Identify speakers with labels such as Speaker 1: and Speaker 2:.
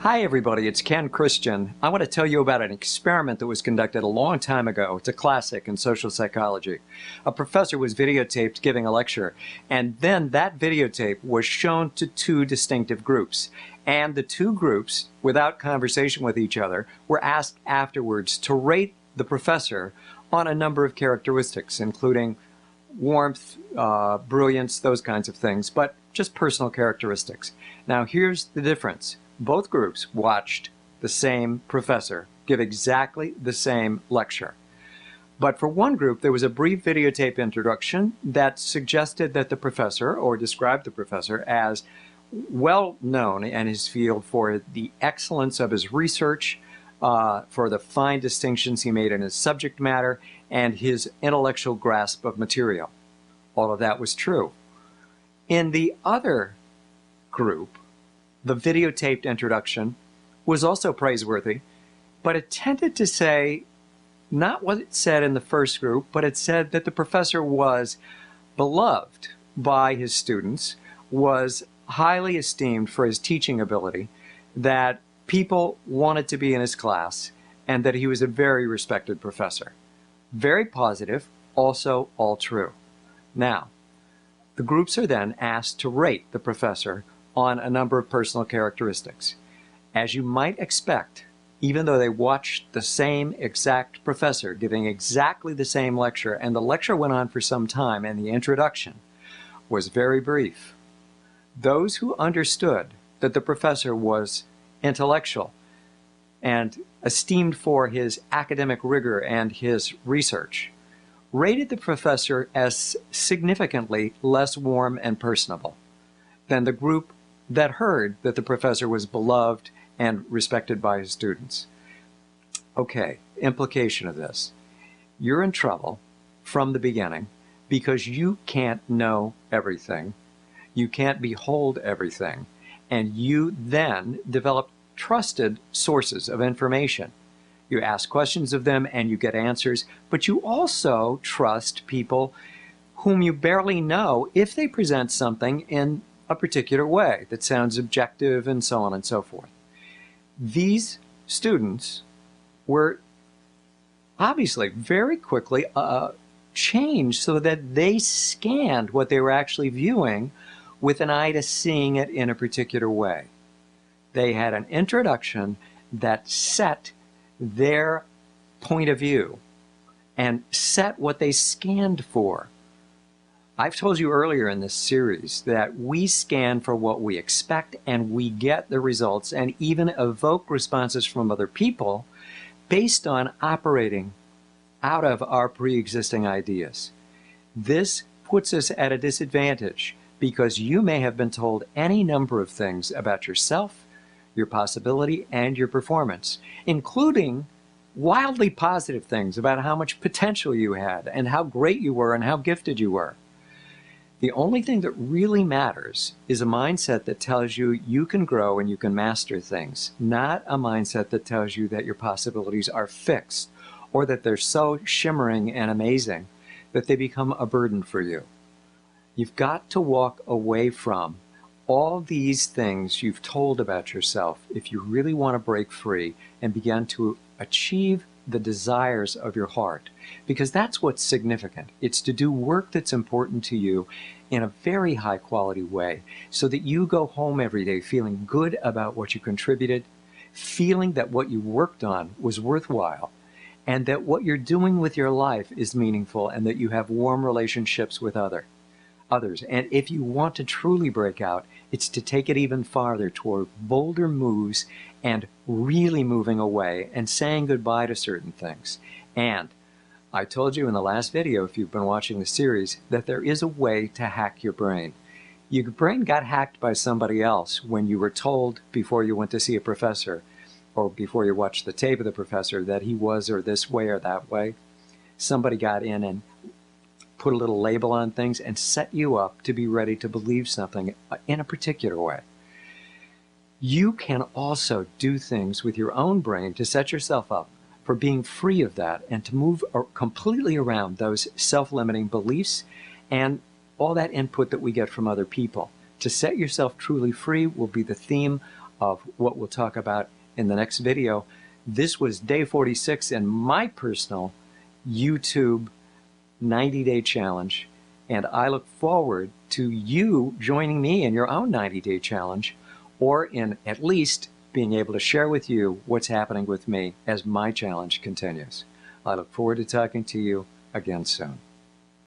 Speaker 1: Hi everybody, it's Ken Christian. I want to tell you about an experiment that was conducted a long time ago. It's a classic in social psychology. A professor was videotaped giving a lecture, and then that videotape was shown to two distinctive groups. And the two groups, without conversation with each other, were asked afterwards to rate the professor on a number of characteristics, including warmth, brilliance, those kinds of things, but just personal characteristics. Now here's the difference. Both groups watched the same professor give exactly the same lecture. But for one group, there was a brief videotape introduction that suggested that the professor, or described the professor as well known in his field for the excellence of his research, for the fine distinctions he made in his subject matter, and his intellectual grasp of material. All of that was true. In the other group, the videotaped introduction was also praiseworthy, but it tended to say not what it said in the first group, but it said that the professor was beloved by his students, was highly esteemed for his teaching ability, that people wanted to be in his class, and that he was a very respected professor. Very positive, also all true. Now, the groups are then asked to rate the professor on a number of personal characteristics. As you might expect, even though they watched the same exact professor giving exactly the same lecture, and the lecture went on for some time and the introduction was very brief, those who understood that the professor was intellectual and esteemed for his academic rigor and his research rated the professor as significantly less warm and personable than the group that heard that the professor was beloved and respected by his students. Okay, implication of this. You're in trouble from the beginning because you can't know everything. You can't behold everything. And you then develop trusted sources of information. You ask questions of them and you get answers, but you also trust people whom you barely know if they present something in a particular way that sounds objective and so on and so forth. These students were obviously very quickly changed so that they scanned what they were actually viewing with an eye to seeing it in a particular way. They had an introduction that set their point of view and set what they scanned for. I've told you earlier in this series that we scan for what we expect and we get the results and even evoke responses from other people based on operating out of our pre-existing ideas. This puts us at a disadvantage because you may have been told any number of things about yourself, your possibility, and your performance, including wildly positive things about how much potential you had and how great you were and how gifted you were. The only thing that really matters is a mindset that tells you you can grow and you can master things, not a mindset that tells you that your possibilities are fixed or that they're so shimmering and amazing that they become a burden for you. You've got to walk away from all these things you've told about yourself if you really want to break free and begin to achieve the desires of your heart, because that's what's significant. It's to do work that's important to you in a very high quality way so that you go home every day feeling good about what you contributed, feeling that what you worked on was worthwhile, and that what you're doing with your life is meaningful and that you have warm relationships with others. And if you want to truly break out, it's to take it even farther toward bolder moves and really moving away and saying goodbye to certain things. And I told you in the last video, if you've been watching the series, that there is a way to hack your brain. Your brain got hacked by somebody else when you were told before you went to see a professor or before you watched the tape of the professor that he was or this way or that way. Somebody got in and put a little label on things and set you up to be ready to believe something in a particular way. You can also do things with your own brain to set yourself up for being free of that and to move completely around those self-limiting beliefs and all that input that we get from other people. To set yourself truly free will be the theme of what we'll talk about in the next video. This was day 46 in my personal YouTube 90-day challenge, and I look forward to you joining me in your own 90-day challenge, or in at least being able to share with you what's happening with me as my challenge continues. I look forward to talking to you again soon.